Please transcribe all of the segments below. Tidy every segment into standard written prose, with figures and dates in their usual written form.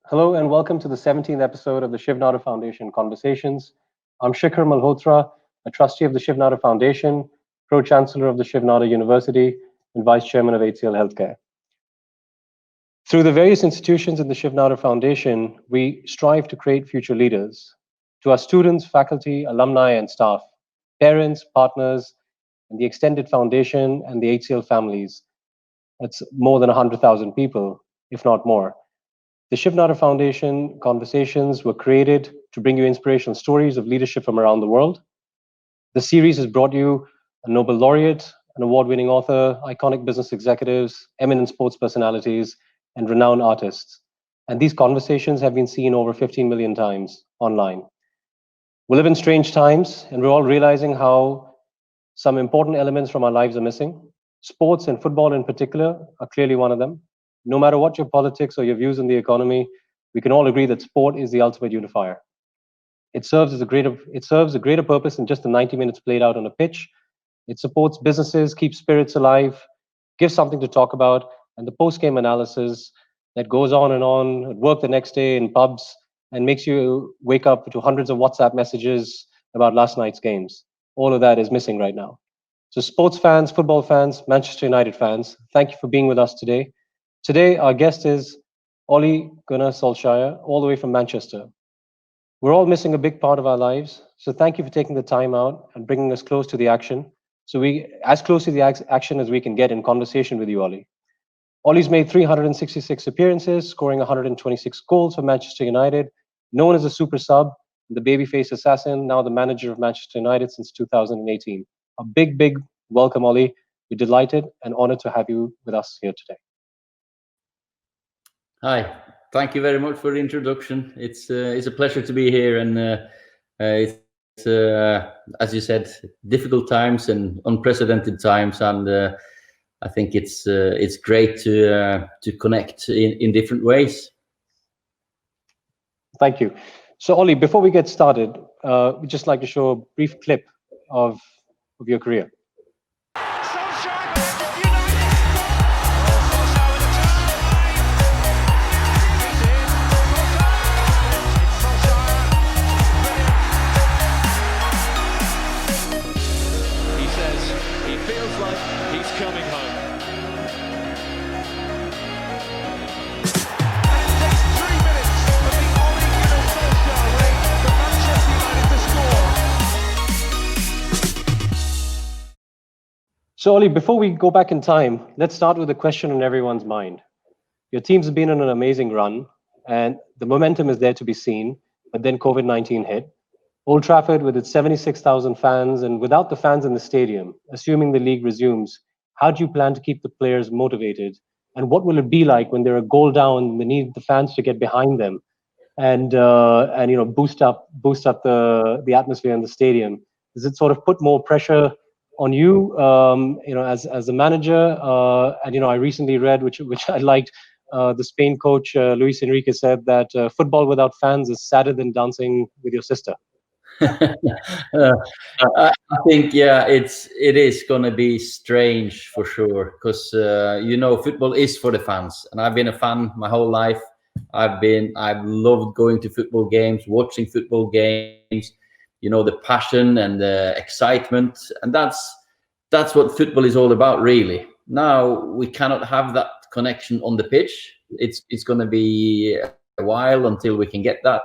Hello and welcome to the 17th episode of the Shiv Foundation Conversations. I'm Shikhar Malhotra, a trustee of the Shiv Foundation, pro-chancellor of the Shiv University, and vice chairman of HCL Healthcare. Through the various institutions in the Shiv Foundation, we strive to create future leaders. To our students, faculty, alumni, and staff, parents, partners, and the extended foundation and the HCL families, that's more than 100,000 people, if not more. The Shiv Foundation Conversations were created to bring you inspirational stories of leadership from around the world. The series has brought you a Nobel laureate, an award-winning author, iconic business executives, eminent sports personalities, and renowned artists. And these conversations have been seen over 15 million times online. We live in strange times, and we're all realizing how some important elements from our lives are missing. Sports and football in particular are clearly one of them. No matter what your politics or your views on the economy, we can all agree that sport is the ultimate unifier. It serves a greater purpose than just the 90 minutes played out on a pitch. It supports businesses, keeps spirits alive, gives something to talk about, and the post-game analysis that goes on and on at work the next day in pubs and makes you wake up to hundreds of WhatsApp messages about last night's games. All of that is missing right now. So sports fans, football fans, Manchester United fans, thank you for being with us today. Today, our guest is Ole Gunnar Solskjaer, all the way from Manchester. We're all missing a big part of our lives, so thank you for taking the time out and bringing us close to the action. So as close to the action as we can get in conversation with you, Ole. Ole's made 366 appearances, scoring 126 goals for Manchester United, known as a super sub, the babyface assassin, now the manager of Manchester United since 2018. A big welcome, Ole. We're delighted and honored to have you with us here today. Hi, thank you very much for the introduction. It's a pleasure to be here, and it's as you said, difficult times and unprecedented times, and I think it's great to connect in different ways. Thank you. So, Ole, before we get started, we'd just like to show a brief clip of your career. So, Ole, before we go back in time, let's start with a question on everyone's mind. Your team's been on an amazing run, and the momentum is there to be seen, but then COVID-19 hit. Old Trafford, with its 76,000 fans, and without the fans in the stadium, assuming the league resumes, how do you plan to keep the players motivated? And what will it be like when they're a goal down and they need the fans to get behind them and boost up the atmosphere in the stadium? Does it sort of put more pressure on you, as a manager? And I recently read, which I liked, the Spain coach Luis Enrique said that football without fans is sadder than dancing with your sister. I think it is gonna be strange for sure, because football is for the fans, and I've been a fan my whole life. I've loved going to football games, watching football games. The passion and the excitement, and that's what football is all about, really. Now we cannot have that connection on the pitch. It's going to be a while until we can get that,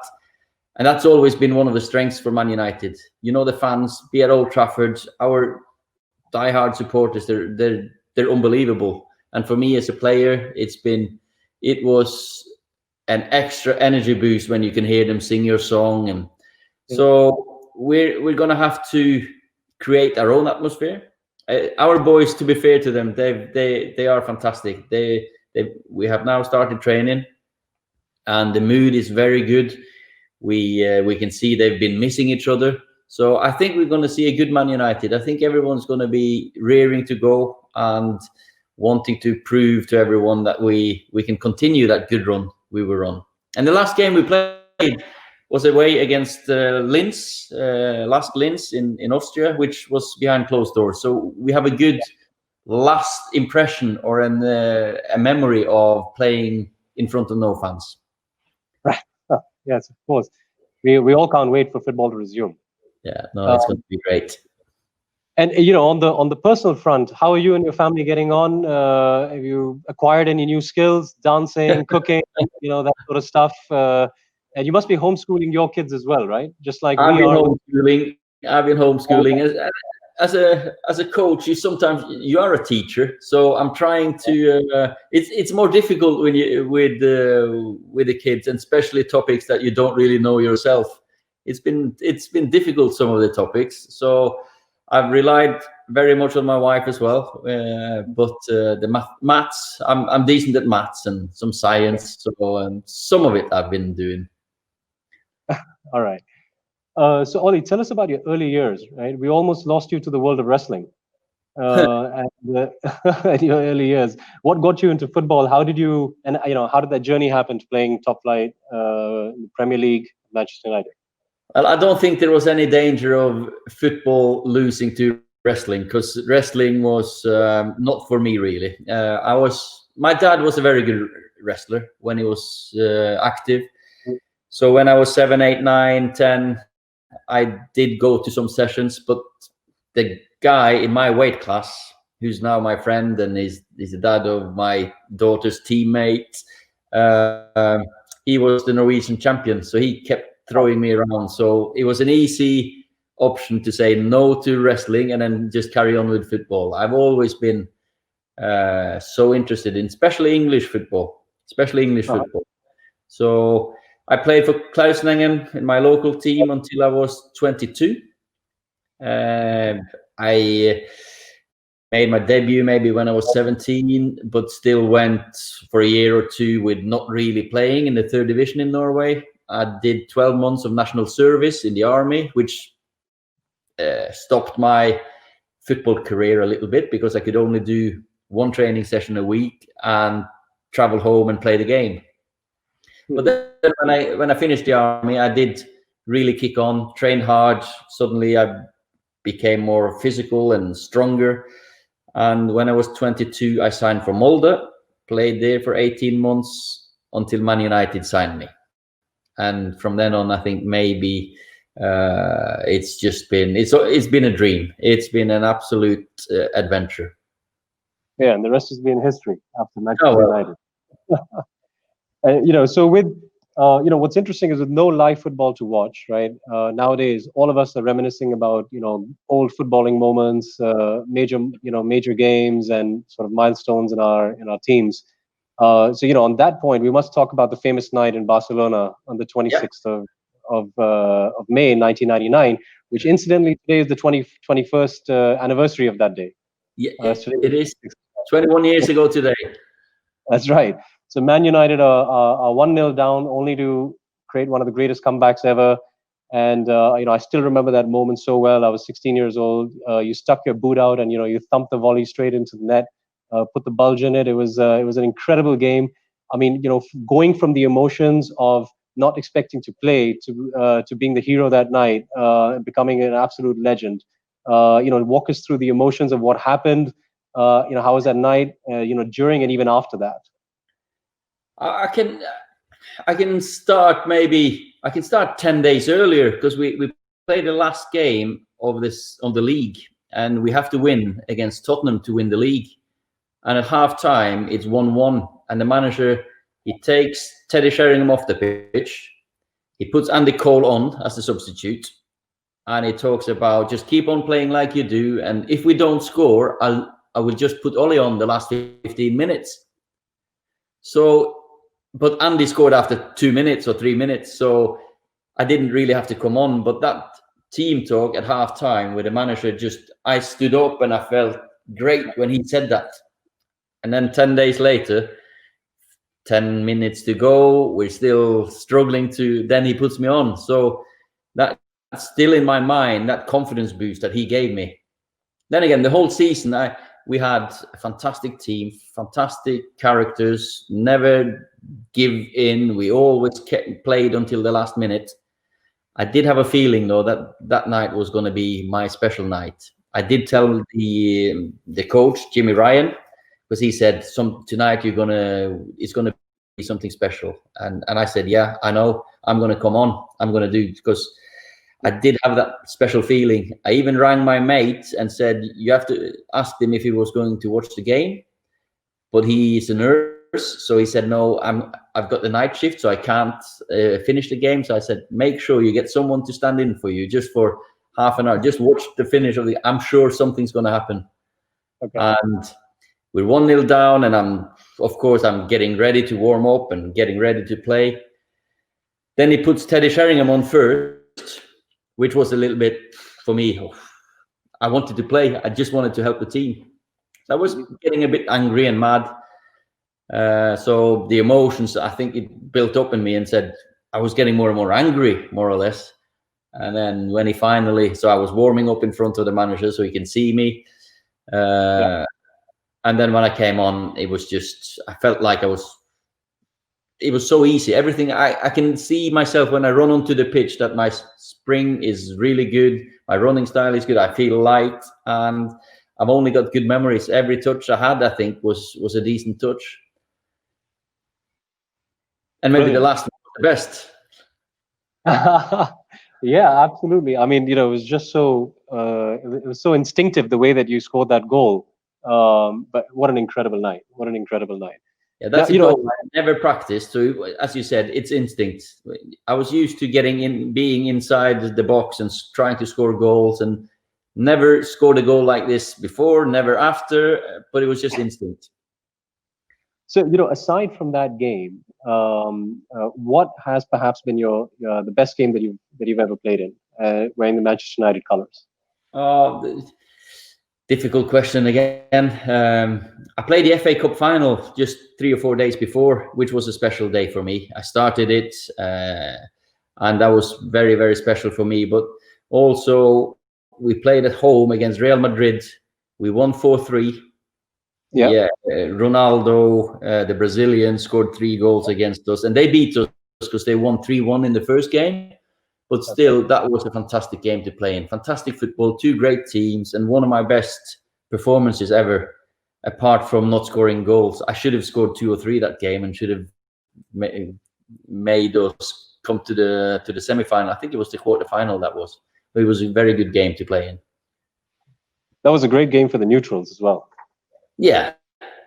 and that's always been one of the strengths for Man United. The fans, be at Old Trafford, our diehard supporters, they're unbelievable. And for me as a player, it was an extra energy boost when you can hear them sing your song, and so we're gonna have to create our own atmosphere. Our boys, to be fair to them, they are fantastic. We have now started training, and the mood is very good. We can see they've been missing each other. So I think we're going to see a good Man United. I think everyone's going to be rearing to go and wanting to prove to everyone that we can continue that good run we were on. And the last game we played was away against Linz, last Linz in Austria, which was behind closed doors. So we have a good last impression or a memory of playing in front of no fans. Right. Yes, of course. We all can't wait for football to resume. Yeah, no, it's going Um, to be great. and on the personal front, how are you and your family getting on? Have you acquired any new skills, dancing, cooking, that sort of stuff? And you must be homeschooling your kids as well, right? Just like I've we been are. homeschooling. I've been homeschooling as a coach. You are a teacher, so I'm trying to. It's more difficult when you with the kids, and especially topics that you don't really know yourself. It's been difficult, some of the topics. So I've relied very much on my wife as well. But the maths, I'm decent at maths and some science. So some of it I've been doing. All right. So, Ollie, tell us about your early years, right? We almost lost you to the world of wrestling in your early years. What got you into football? How did you, and how did that journey happen to playing top flight in the Premier League, Manchester United? Well, I don't think there was any danger of football losing to wrestling, because wrestling was not for me really. My dad was a very good wrestler when he was active. So when I was 7, 8, 9, 10, I did go to some sessions, but the guy in my weight class, who's now my friend and is the dad of my daughter's teammate, he was the Norwegian champion. So he kept throwing me around. So it was an easy option to say no to wrestling and then just carry on with football. I've always been so interested in, especially English football. So I played for Klausenengen in my local team until I was 22. I made my debut maybe when I was 17, but still went for a year or two with not really playing in the third division in Norway. I did 12 months of national service in the army, which stopped my football career a little bit because I could only do one training session a week and travel home and play the game. But then when I finished the army, I did really kick on, train hard. Suddenly I became more physical and stronger. And when I was 22, I signed for Molde, played there for 18 months until Man United signed me. And from then on, I think maybe it's been a dream. It's been an absolute adventure. Yeah, and the rest has been history after Manchester United. So with what's interesting is with no live football to watch, right? Nowadays, all of us are reminiscing about old footballing moments, major games, and sort of milestones in our teams. So on that point, we must talk about the famous night in Barcelona on the 26th of May 1999, which incidentally today is the 21st anniversary of that day. Yeah, it is 21 years ago today. That's right. So Man United are 1-0 down, only to create one of the greatest comebacks ever. And I still remember that moment so well. I was 16 years old. You stuck your boot out, and you thumped the volley straight into the net, put the bulge in it. It was an incredible game. I mean, going from the emotions of not expecting to play to being the hero that night, becoming an absolute legend. Walk us through the emotions of what happened. How was that night? During and even after that. I can start 10 days earlier, because we played the last game of the league, and we have to win against Tottenham to win the league. And at half time, it's 1-1, and the manager, he takes Teddy Sheringham off the pitch. He puts Andy Cole on as the substitute, and he talks about just keep on playing like you do, and if we don't score, I will just put Ole on the last 15 minutes. So, but Andy scored after 2 minutes or 3 minutes, so I didn't really have to come on. But that team talk at half time with the manager, I stood up and I felt great when he said that. And then 10 days later, 10 minutes to go, we're still struggling then he puts me on. So that's still in my mind, that confidence boost that he gave me. Then again, the whole season, we had a fantastic team, fantastic characters, never give in. We always played until the last minute. I did have a feeling, though, that night was going to be my special night. I did tell the coach, Jimmy Ryan, because he said, tonight it's going to something special. And I said, yeah, I know, I'm going to come on. I'm going to do it, because I did have that special feeling. I even rang my mate and said, you have to ask him if he was going to watch the game, but he's a nurse. So he said, no, I've got the night shift, so I can't finish the game. So I said, make sure you get someone to stand in for you just for half an hour. Just watch the finish of the, I'm sure something's going to happen. Okay. And we're 1-0 down, and of course, I'm getting ready to warm up and getting ready to play. Then he puts Teddy Sheringham on first, which was a little bit, for me, I wanted to play. I just wanted to help the team. So I was getting a bit angry and mad. So the emotions, I think it built up in me, and said I was getting more and more angry, more or less. And then when he finally, so I was warming up in front of the manager so he can see me. And then when I came on, it was just, I felt like it was so easy. Everything, I can see myself when I run onto the pitch that my spring is really good. My running style is good. I feel light, and I've only got good memories. Every touch I had, I think, was a decent touch. And maybe Brilliant. the last one was the best. Yeah, absolutely. I mean, it was just so it was so instinctive the way that you scored that goal. But what an incredible night! What an incredible night! Yeah, that's Now, a goal I never practiced. So as you said, it's instinct. I was used to being inside the box and trying to score goals, and never scored a goal like this before, never after, but it was just instinct. So, aside from that game, what has perhaps been the best game that you've ever played in, wearing the Manchester United colours? Difficult question again. I played the FA Cup final just 3 or 4 days before, which was a special day for me. I started it, and that was very, very special for me. But also, we played at home against Real Madrid. We won 4-3. Yeah, Ronaldo, the Brazilian, scored 3 goals against us, and they beat us because they won 3-1 in the first game. But still, that was a fantastic game to play in. Fantastic football, 2 great teams, and one of my best performances ever, apart from not scoring goals. I should have scored 2 or 3 that game, and should have made us come to the semi-final. I think it was the quarter-final that was. But it was a very good game to play in. That was a great game for the neutrals as well. Yeah,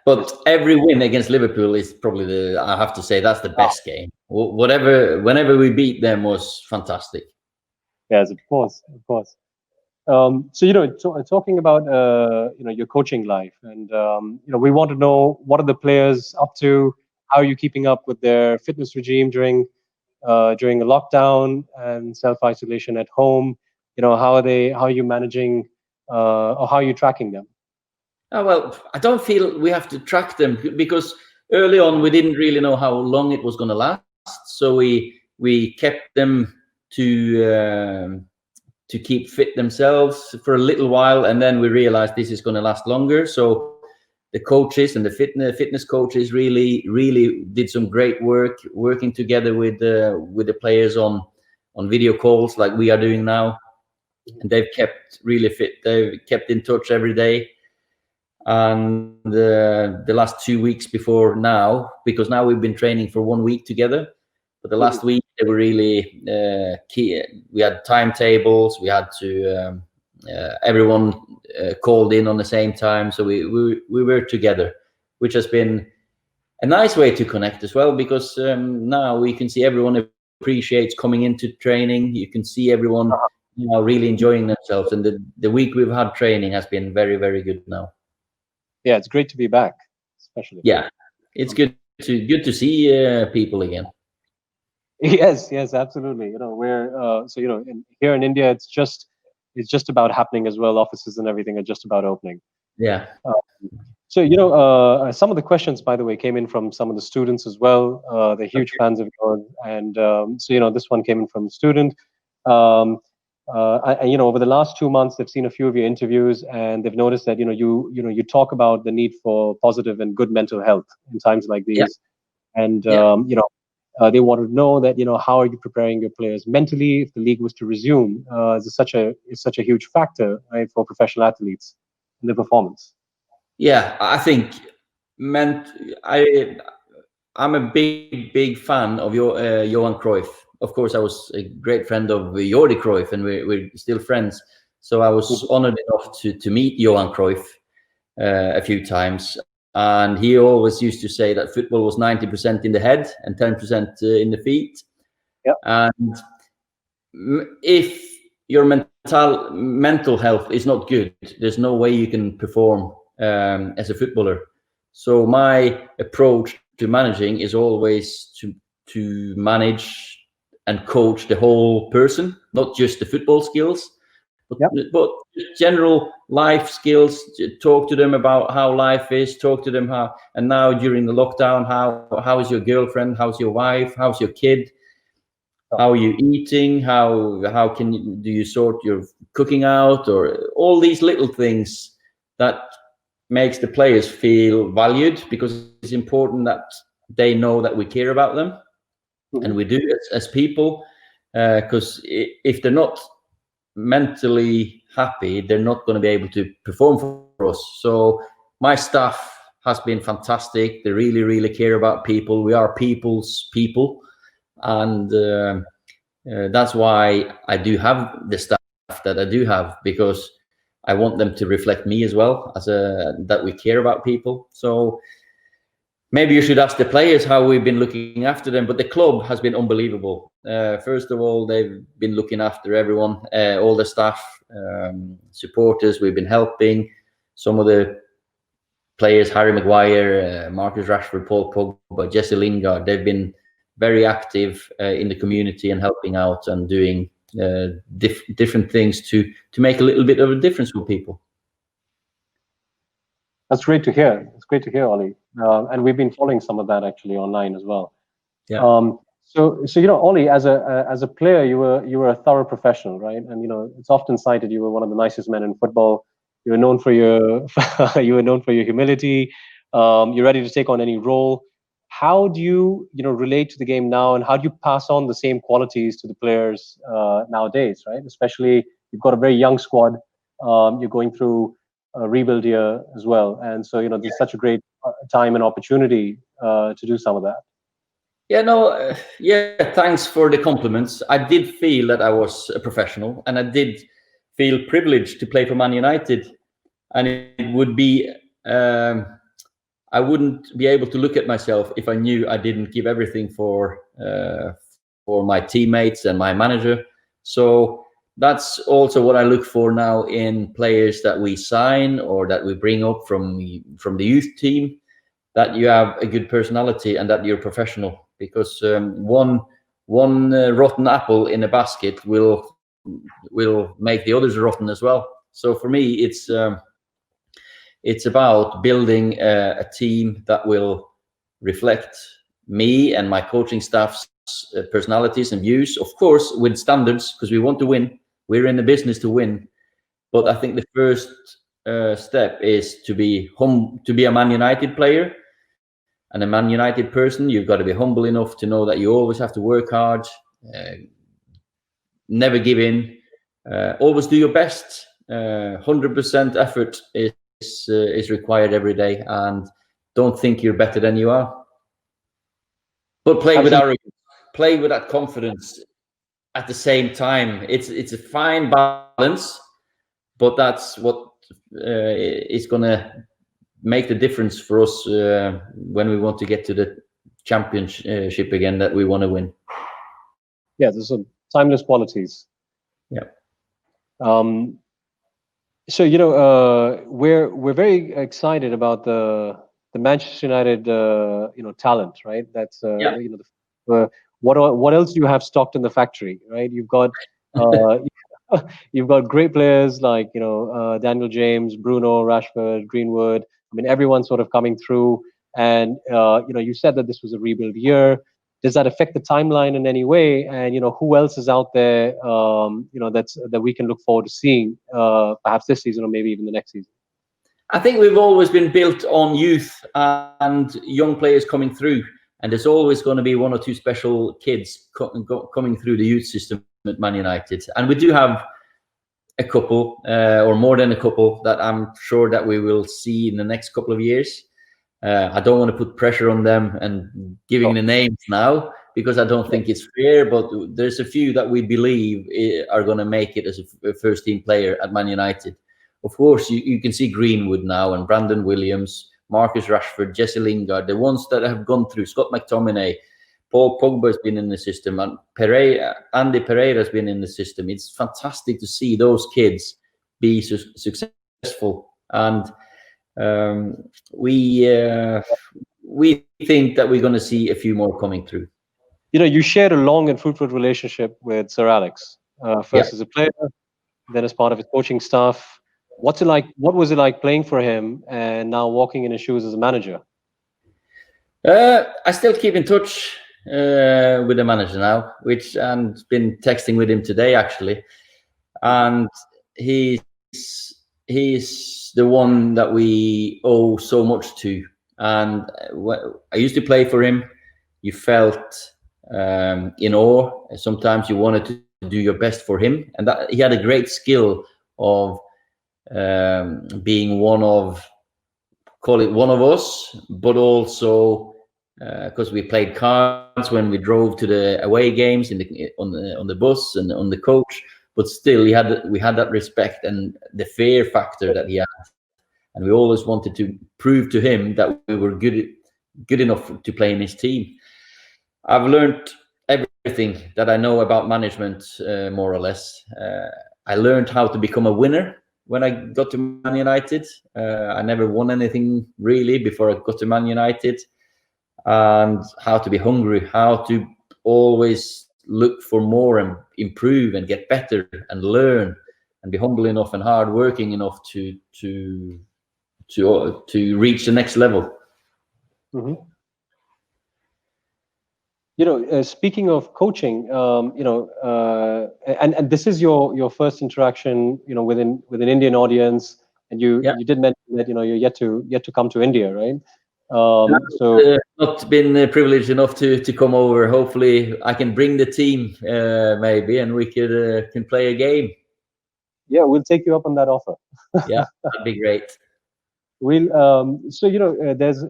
but every win against Liverpool is probably I have to say, that's the best game. Whenever we beat them was fantastic. Yes, of course. So, talking about your coaching life, and we want to know, what are the players up to? How are you keeping up with their fitness regime during a lockdown and self-isolation at home? How are you managing, or how are you tracking them? Oh, well, I don't feel we have to track them, because early on we didn't really know how long it was going to last. So we kept them to keep fit themselves for a little while, and then we realized this is going to last longer. So the coaches and the fitness coaches really did some great work, working together with the players on video calls like we are doing now, and they've kept really fit. They've kept in touch every day. And the last 2 weeks before now, because now we've been training for 1 week together, but the last week they were really key. We had timetables. We had to everyone called in on the same time, so we were together, which has been a nice way to connect as well, because now we can see everyone appreciates coming into training. You can see everyone really enjoying themselves, and the week we've had training has been very, very good now. Yeah, it's great to be back, especially. Yeah, it's good to see people again. Yes, absolutely. We're here in India, it's just about happening as well. Offices and everything are just about opening. Yeah. So, some of the questions, by the way, came in from some of the students as well. They're huge fans of yours, and so this one came in from a student. Over the last 2 months, they've seen a few of your interviews, and they've noticed that you talk about the need for positive and good mental health in times like these, and they wanted to know that how are you preparing your players mentally if the league was to resume? Is such a huge factor, right, for professional athletes in their performance. Yeah, I think I'm a big fan of your Johan Cruyff. Of course, I was a great friend of Jordi Cruyff, and we're still friends. So I was honored enough to meet Johan Cruyff a few times, and he always used to say that football was 90% in the head and 10% in the feet. Yep. And if your mental health is not good, there's no way you can perform as a footballer. So my approach to managing is always to manage and coach the whole person, not just the football skills, but general life skills. Talk to them about how life is. Talk to them how. And now during the lockdown, how is your girlfriend? How's your wife? How's your kid? How are you eating? How do you sort your cooking out, or all these little things that makes the players feel valued, because it's important that they know that we care about them, and we do as people. Because if they're not mentally happy, they're not going to be able to perform for us. So my staff has been fantastic. They really care about people. We are people's people, and that's why I do have the staff that I do have, because I want them to reflect me as well, as that we care about people. So maybe you should ask the players how we've been looking after them, but the club has been unbelievable. First of all, they've been looking after everyone, all the staff, supporters. We've been helping some of the players, Harry Maguire, Marcus Rashford, Paul Pogba, Jesse Lingard. They've been very active in the community and helping out and doing different things to make a little bit of a difference for people. That's great to hear. It's great to hear, Ole. And we've been following some of that actually online as well. Yeah. So Ole, as a player, you were a thorough professional, right? And it's often cited you were one of the nicest men in football. You were known for your humility. You're ready to take on any role. How do you relate to the game now, and how do you pass on the same qualities to the players nowadays, right? Especially, you've got a very young squad. You're going through a rebuild year as well, and so there's such a great time and opportunity to do some of that. Thanks for the compliments. I did feel that I was a professional, and I did feel privileged to play for Man United, and it would be I wouldn't be able to look at myself if I knew I didn't give everything for my teammates and my manager. So that's also what I look for now in players that we sign or that we bring up from the youth team, that you have a good personality and that you're professional, because one rotten apple in a basket will make the others rotten as well. So for me, it's about building a team that will reflect me and my coaching staff's personalities and views, of course, with standards, because we want to win. We're in the business to win. But I think the first step is to be a Man United player and a Man United person. You've got to be humble enough to know that you always have to work hard, never give in, always do your best. 100% effort is required every day, and don't think you're better than you are. But play with arrogance, play with that confidence at the same time. It's a fine balance, but that's what is going to make the difference for us when we want to get to the championship again, that we want to win. Yeah, there's some timeless qualities. Yeah. So we're very excited about the Manchester United talent, right? That's what else do you have stocked in the factory, right? You've got you've got great players like Daniel James, Bruno, Rashford, Greenwood. I mean, everyone's sort of coming through, and you said that this was a rebuild year. Does that affect the timeline in any way? And who else is out there that we can look forward to seeing perhaps this season or maybe even the next season? I think we've always been built on youth and young players coming through, and there's always going to be one or two special kids coming through the youth system at Man United, and we do have a couple or more than a couple that I'm sure that we will see in the next couple of years. I don't want to put pressure on them and giving the names now, because I don't think it's fair, but there's a few that we believe are going to make it as a first team player at Man United. Of course, you can see Greenwood now and Brandon Williams, Marcus Rashford, Jesse Lingard, the ones that have gone through, Scott McTominay, Paul Pogba's been in the system, and Andy Pereira's been in the system. It's fantastic to see those kids be successful, and we think that we're going to see a few more coming through. You shared a long and fruitful relationship with Sir Alex, first as a player, then as part of his coaching staff. What's it like? What was it like playing for him, and now walking in his shoes as a manager? I still keep in touch with the manager now, and been texting with him today actually, and he's the one that we owe so much to. And I used to play for him. You felt in awe. Sometimes you wanted to do your best for him, and that he had a great skill of being one of us, but also because we played cards when we drove to the away games on the bus and on the coach. But still, we had that respect and the fear factor that he had, and we always wanted to prove to him that we were good enough to play in his team. I've learned everything that I know about management, more or less. I learned how to become a winner when I got to Man United. I never won anything really before I got to Man United, and how to be hungry, how to always look for more and improve and get better and learn and be humble enough and hardworking enough to reach the next level. Mm-hmm. Speaking of coaching, and this is your first interaction, with an Indian audience, and you did mention that you're yet to come to India, right? So not been privileged enough to come over. Hopefully, I can bring the team maybe, and we can play a game. Yeah, we'll take you up on that offer. Yeah, that'd be great. We'll there's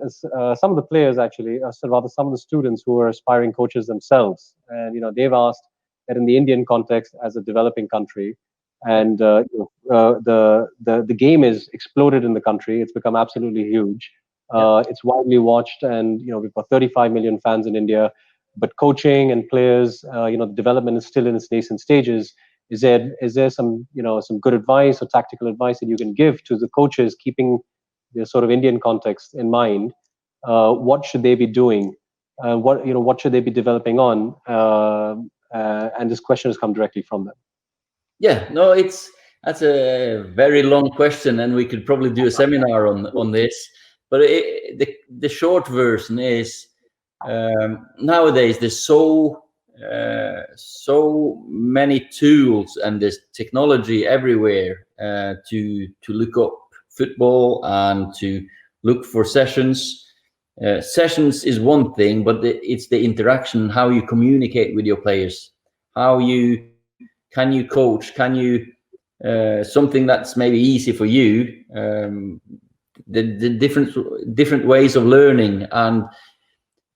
some of the players actually, rather some of the students who are aspiring coaches themselves, and they've asked that in the Indian context, as a developing country, and the game is exploded in the country. It's become absolutely huge. It's widely watched, and we've got 35 million fans in India. But coaching and players, the development is still in its nascent stages. Is there some some good advice or tactical advice that you can give to the coaches, keeping the sort of Indian context in mind? What should they be doing? What should they be developing on? And this question has come directly from them. Yeah, no, that's a very long question, and we could probably do a seminar on this. But the short version is, nowadays there's so many tools and there's technology everywhere to look up football and to look for sessions. Sessions is one thing, but it's the interaction, how you communicate with your players, how you coach, something that's maybe easy for you, the different ways of learning, and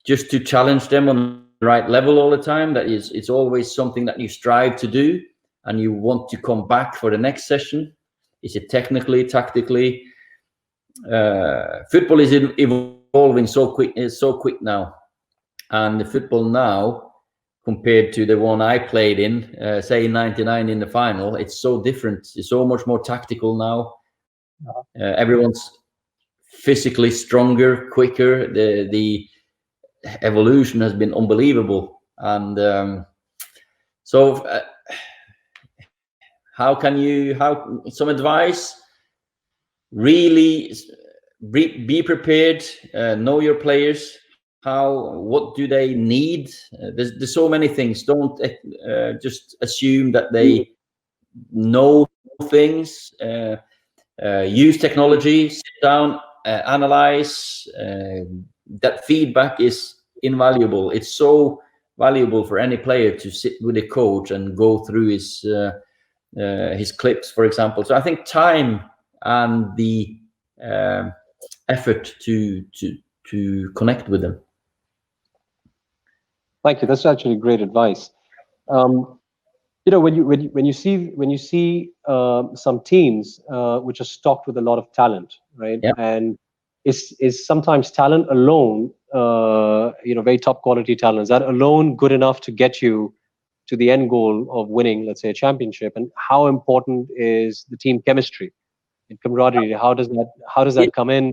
just to challenge them on the right level all the time. That is, it's always something that you strive to do, and you want to come back for the next session. Is it technically, tactically? Football is evolving so quick now, and the football now, compared to the one I played in, say in '99 in the final, it's so different. It's so much more tactical now. Everyone's physically stronger, quicker. The evolution has been unbelievable, and so how some advice? Really be prepared. Know your players. What do they need? There's so many things. Don't just assume that they know things. Use technology. Sit down. Analyze. That feedback is invaluable. It's so valuable for any player to sit with a coach and go through his clips, for example. So I think time and the effort to connect with them. Thank you. That's actually great advice. When you see some teams which are stocked with a lot of talent, right? Yeah. And is sometimes talent alone, very top quality talent, is that alone good enough to get you to the end goal of winning, let's say, a championship? And how important is the team chemistry and camaraderie? How does that come in?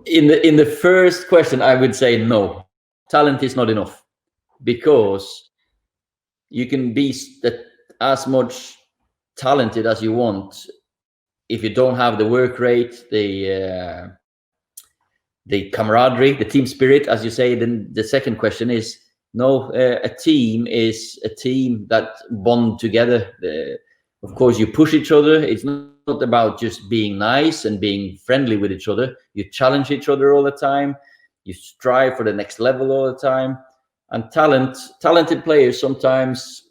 In the first question, I would say no. Talent is not enough, because you can be as much talented as you want. If you don't have the work rate, the camaraderie, the team spirit, as you say, then the second question is no. A team is a team that bond together. Of course, you push each other. It's not about just being nice and being friendly with each other. You challenge each other all the time. You strive for the next level all the time. And talented players, sometimes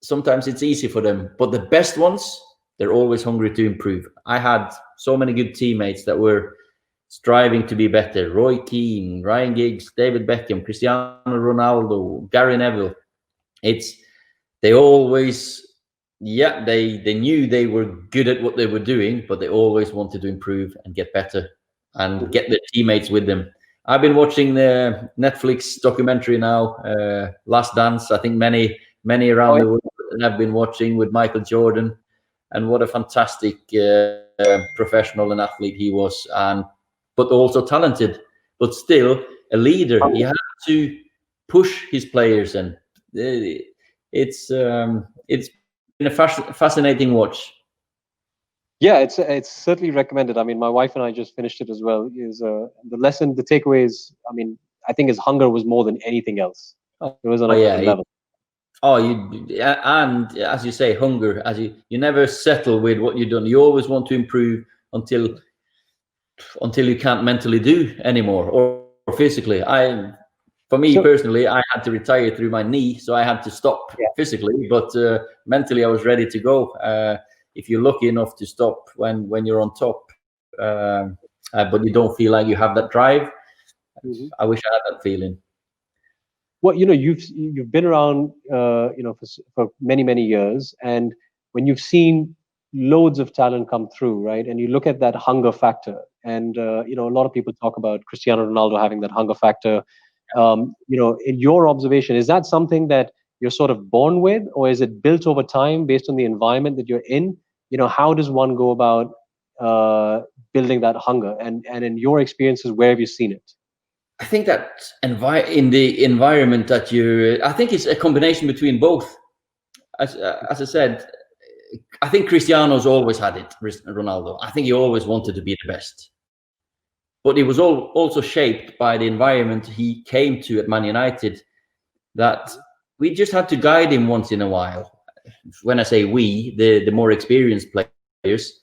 it's easy for them, but the best ones, they're always hungry to improve. I had so many good teammates that were striving to be better. Roy Keane, Ryan Giggs, David Beckham, Cristiano Ronaldo, Gary Neville. They always, they knew they were good at what they were doing, but they always wanted to improve and get better and get their teammates with them. I've been watching the Netflix documentary now, Last Dance. I think many around the world have been watching, with Michael Jordan, and what a fantastic professional and athlete he was, but also talented, but still a leader. He had to push his players, and it's been a fascinating watch. Yeah, it's certainly recommended. I mean, my wife and I just finished it as well. Is the lesson, the takeaway is, I think his hunger was more than anything else. It was on another level. And as you say, hunger. You never settle with what you've done. You always want to improve until you can't mentally do anymore, or physically. For me personally, I had to retire through my knee, so I had to stop physically, but mentally I was ready to go. If you're lucky enough to stop when you're on top, but you don't feel like you have that drive, I wish I had that feeling. Well, you've been around, for many years, and when you've seen loads of talent come through, right, and you look at that hunger factor, and a lot of people talk about Cristiano Ronaldo having that hunger factor. In your observation, is that something that you're sort of born with, or is it built over time based on the environment that you're in? How does one go about building that hunger? And in your experiences, where have you seen it? I think that in the environment that I think it's a combination between both. As I said, I think Cristiano's always had it, Ronaldo. I think he always wanted to be the best. But it was also shaped by the environment he came to at Man United, that we just had to guide him once in a while. When I say we, the more experienced players,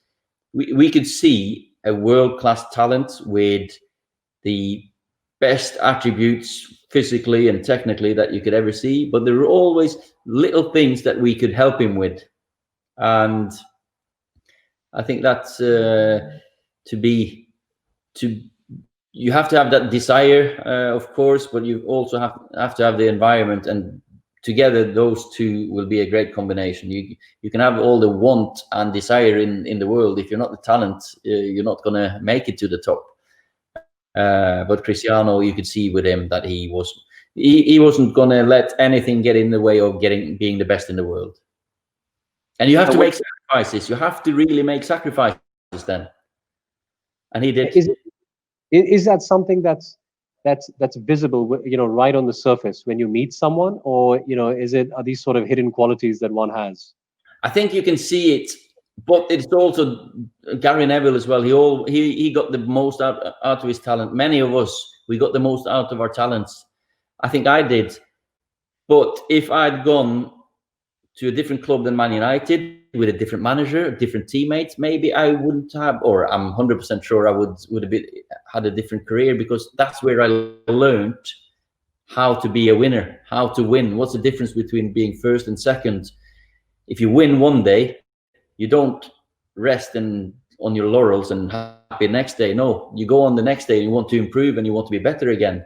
we could see a world-class talent with the best attributes physically and technically that you could ever see, but there were always little things that we could help him with. And I think that's you have to have that desire, of course, but you also have to have the environment, and together those two will be a great combination. You can have all the want and desire in the world. If you're not the talent, you're not going to make it to the top. But Cristiano, you could see with him that he wasn't going to let anything get in the way of being the best in the world. And you have to make sacrifices. You have to really make sacrifices then. And he did. Is that something that's visible, right on the surface when you meet someone, or are these sort of hidden qualities that one has? I think you can see it, but it's also Gary Neville as well. He got the most out of his talent. Many of us, we got the most out of our talents. I think I did. But if I'd gone to a different club than Man United, with a different manager, different teammates, maybe I wouldn't have, or I'm 100% sure I would have had a different career, because that's where I learned how to be a winner, how to win. What's the difference between being first and second? If you win one day, you don't rest and on your laurels and happy next day. No, you go on the next day and you want to improve and you want to be better again.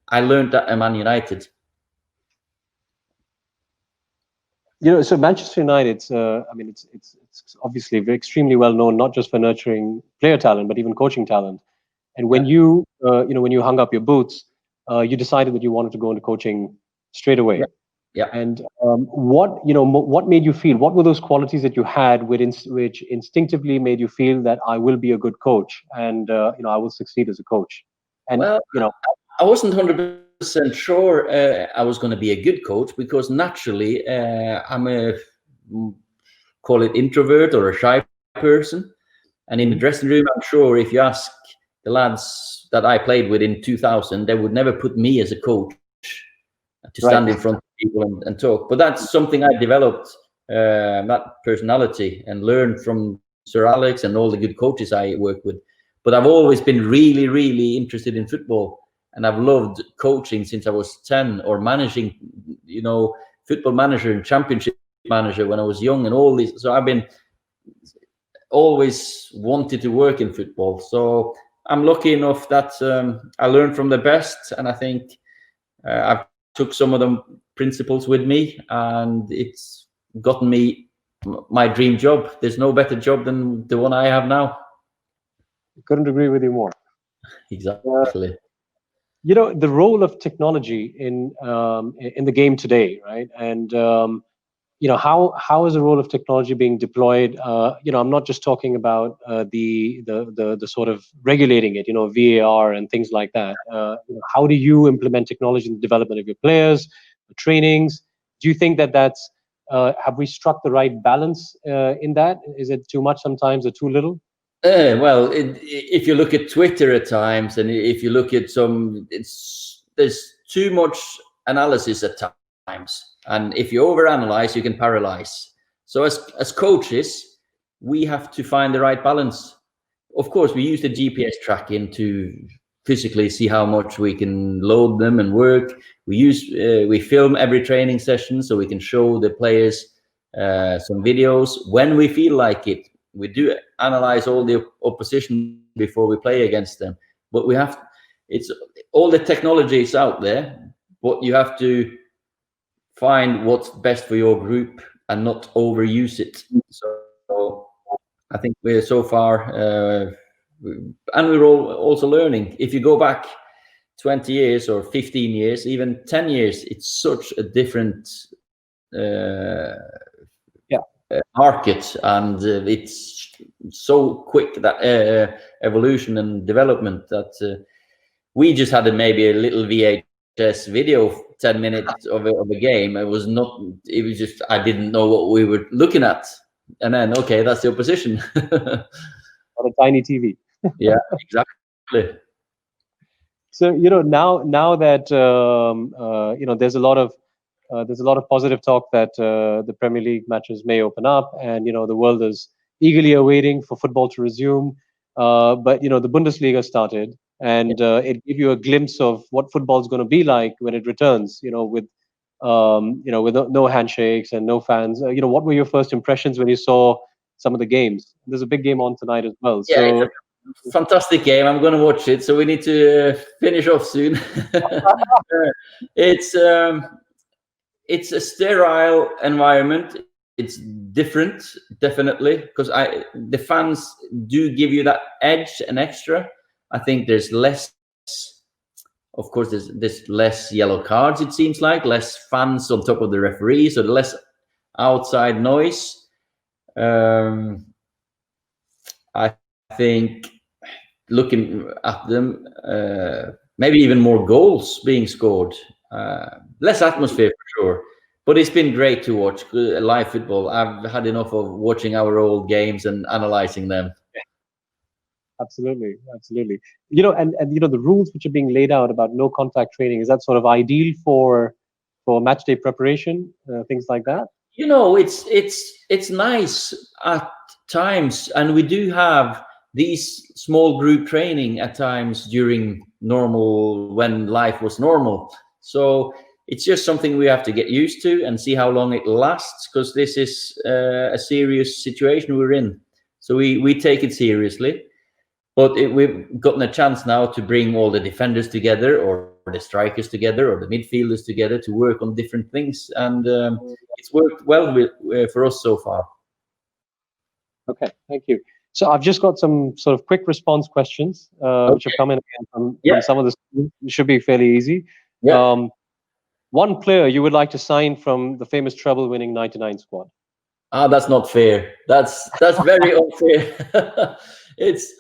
I learned that at Man United. So Manchester United, I mean, it's obviously very extremely well known, not just for nurturing player talent, but even coaching talent. And when you when you hung up your boots, you decided that you wanted to go into coaching straight away. Yeah. And what made you feel? What were those qualities that you had, which instinctively made you feel that I will be a good coach, and I will succeed as a coach? And well, I wasn't 100% sure I was going to be a good coach, because naturally I'm a, call it introvert or a shy person. And in the dressing room, I'm sure if you ask the lads that I played with in 2000, they would never put me as a coach to stand in front of people and talk. But that's something I developed, that personality, and learned from Sir Alex and all the good coaches I worked with. But I've always been really, really interested in football. And I've loved coaching since I was 10, or managing, football manager and championship manager when I was young, and all this. So I've been always wanted to work in football. So I'm lucky enough that I learned from the best, and I think I've took some of the principles with me, and it's gotten me my dream job. There's no better job than the one I have now. Couldn't agree with you more. Exactly. The role of technology in the game today, right? And how is the role of technology being deployed? I'm not just talking about the sort of regulating it, VAR and things like that. How do you implement technology in the development of your players, the trainings? Do you think that's have we struck the right balance in that? Is it too much sometimes or too little? Well, if you look at Twitter at times, and if you look at there's too much analysis at times. And if you overanalyze, you can paralyze. So as coaches, we have to find the right balance. Of course, we use the GPS tracking to physically see how much we can load them and work. We film every training session so we can show the players some videos when we feel like it. We do analyze all the opposition before we play against them. But it's all the technology is out there, but you have to find what's best for your group and not overuse it. So I think we're so far, and we're also learning. If you go back 20 years or 15 years, even 10 years, it's such a different market, and it's so quick, that evolution and development, that we just had maybe a little VHS video, 10 minutes of a game. It was just, I didn't know what we were looking at. And then, okay, that's the opposition. On a tiny TV. Yeah, exactly. So, now that, there's a lot of positive talk that the Premier League matches may open up, and, the world is eagerly awaiting for football to resume. But, the Bundesliga started, and it gave you a glimpse of what football is going to be like when it returns, with no handshakes and no fans. What were your first impressions when you saw some of the games? There's a big game on tonight as well. Yeah, so it's a fantastic game. I'm going to watch it. So we need to finish off soon. It's a sterile environment. It's different, definitely, because the fans do give you that edge and extra. I think there's less. Of course, there's less yellow cards. It seems like less fans on top of the referees, so less outside noise. I think looking at them, maybe even more goals being scored. Less atmosphere for sure, but it's been great to watch live football. I've had enough of watching our old games and analyzing them. Absolutely. And the rules which are being laid out about no contact training, is that sort of ideal for match day preparation, things like that? It's nice at times, and we do have these small group training at times during when life was normal. So it's just something we have to get used to and see how long it lasts, because this is a serious situation we're in. So we take it seriously. But we've gotten a chance now to bring all the defenders together, or the strikers together, or the midfielders together to work on different things, and it's worked well for us so far. Okay, thank you. So I've just got some sort of quick response questions, which have come in again from some of the students. It should be fairly easy. Yeah. One player you would like to sign from the famous treble-winning '99 squad? Ah, that's not fair. That's very unfair.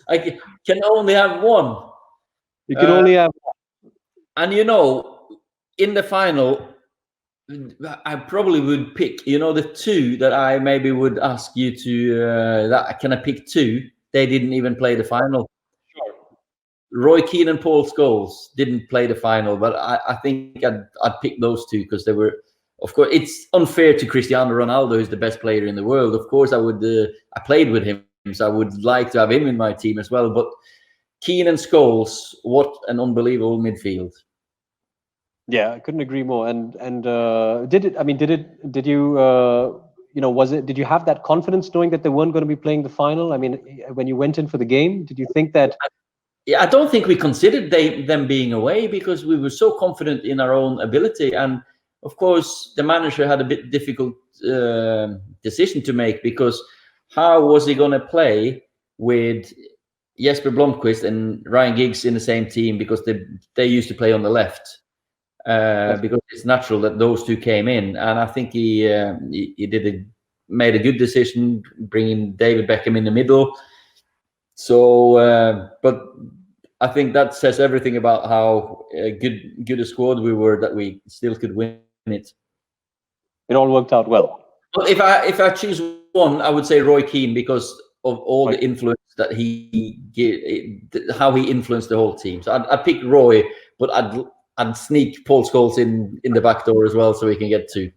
I can only have one. You can only have. And you know, in the final, I probably would pick, you know, the two that I maybe would ask you to. Can I pick two? They didn't even play the final. Sure. Roy Keane and Paul Scholes didn't play the final, but I think I'd pick those two because they were. Of course, it's unfair to Cristiano Ronaldo, who's the best player in the world. Of course, I would. I played with him, so I would like to have him in my team as well. But Keane and Scholes, what an unbelievable midfield! Yeah, I couldn't agree more. And did it? I mean, did you? Was it? Did you have that confidence knowing that they weren't going to be playing the final? I mean, when you went in for the game, did you think that? Yeah, I don't think we considered them being away because we were so confident in our own ability. And of course, the manager had a bit difficult decision to make because how was he going to play with Jesper Blomqvist and Ryan Giggs in the same team because they used to play on the left because it's natural that those two came in. And I think he made a good decision bringing David Beckham in the middle. So, but I think that says everything about how good a squad we were that we still could win it. It all worked out well. But if I choose one, I would say Roy Keane because of all the influence that how he influenced the whole team. So I'd pick Roy, but I'd sneak Paul Scholes in the back door as well, so we can get two.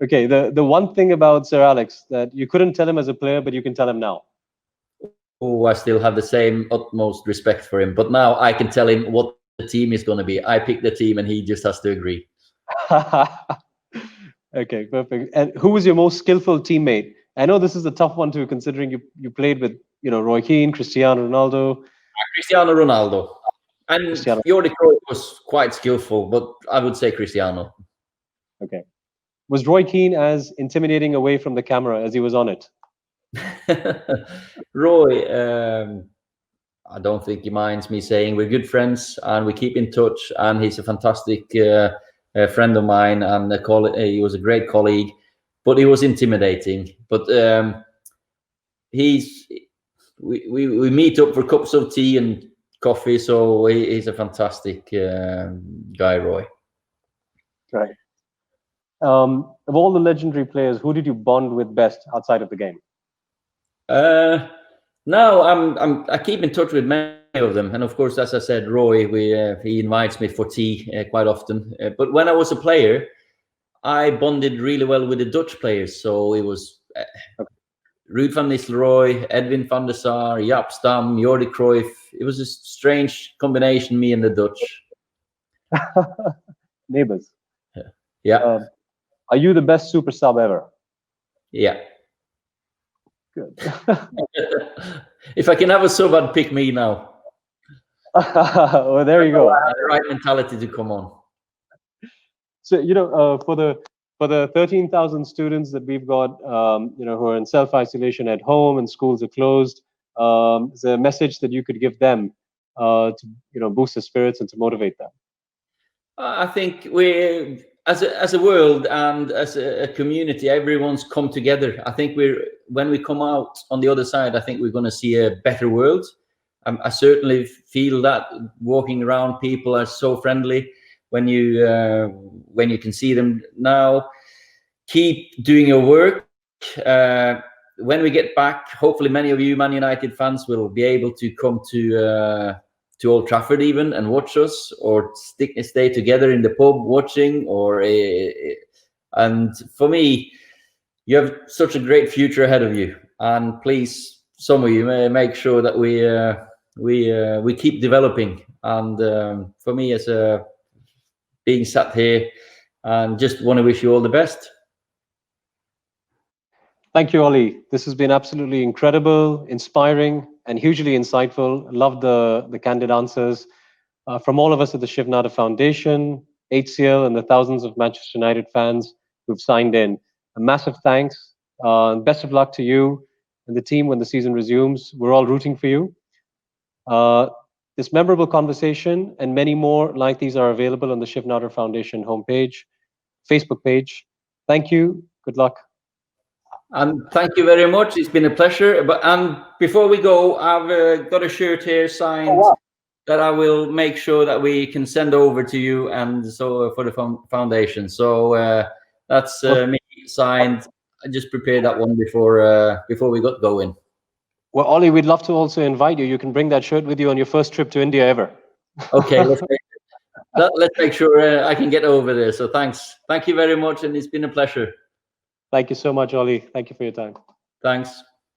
Okay, the one thing about Sir Alex that you couldn't tell him as a player, but you can tell him now. Oh, I still have the same utmost respect for him, but now I can tell him what the team is going to be. I pick the team, and he just has to agree. Okay, perfect. And who was your most skillful teammate? I know this is a tough one too, considering you played with Roy Keane, Cristiano Ronaldo. Cristiano Ronaldo, and Jordi Cruyff was quite skillful, but I would say Cristiano. Okay, was Roy Keane as intimidating away from the camera as he was on it? Roy, I don't think he minds me saying we're good friends and we keep in touch, and he's a fantastic friend of mine, and he was a great colleague, but he was intimidating. But we meet up for cups of tea and coffee, so he's a fantastic guy, Roy. Right. Of all the legendary players, who did you bond with best outside of the game? No, I keep in touch with many of them, and of course, as I said, Roy, he invites me for tea quite often. But when I was a player, I bonded really well with the Dutch players. So it was Ruud van Nistelrooy, Edwin van der Sar, Jaap Stam, Jordi Cruyff. It was a strange combination, me and the Dutch. Neighbors. Yeah. Are you the best super sub ever? Yeah. Good. If I can have a sub, I'd pick me now. Well, there you go. I have the right mentality to come on. So for the 13,000 students that we've got, who are in self-isolation at home and schools are closed, is there a message that you could give them to boost their spirits and to motivate them? I think we, as a world and as a community, everyone's come together. I think when we come out on the other side, I think we're going to see a better world. I certainly feel that walking around, people are so friendly. When you can see them now, keep doing your work. When we get back, hopefully many of you Man United fans will be able to come to Old Trafford even and watch us, or stay together in the pub watching. And for me, you have such a great future ahead of you. And please, some of you may make sure that we keep developing. And for me, as being sat here, and just want to wish you all the best. Thank you, Ollie. This has been absolutely incredible, inspiring, and hugely insightful. Love the candid answers from all of us at the Shiv Nadar Foundation, HCL, and the thousands of Manchester United fans who've signed in. A massive thanks. Best of luck to you and the team when the season resumes. We're all rooting for you. This memorable conversation and many more like these are available on the Shiv Nadar Foundation homepage, Facebook page. Thank you. Good luck. And thank you very much. It's been a pleasure. But before we go, I've got a shirt here signed that I will make sure that we can send over to you, and so for the foundation. So that's me signed. I just prepared that one before we got going. Well, Ollie, we'd love to also invite you. You can bring that shirt with you on your first trip to India ever. Okay, let's make sure I can get over there. So thank you very much, and it's been a pleasure. Thank you so much, Ollie. Thank you for your time. Thanks.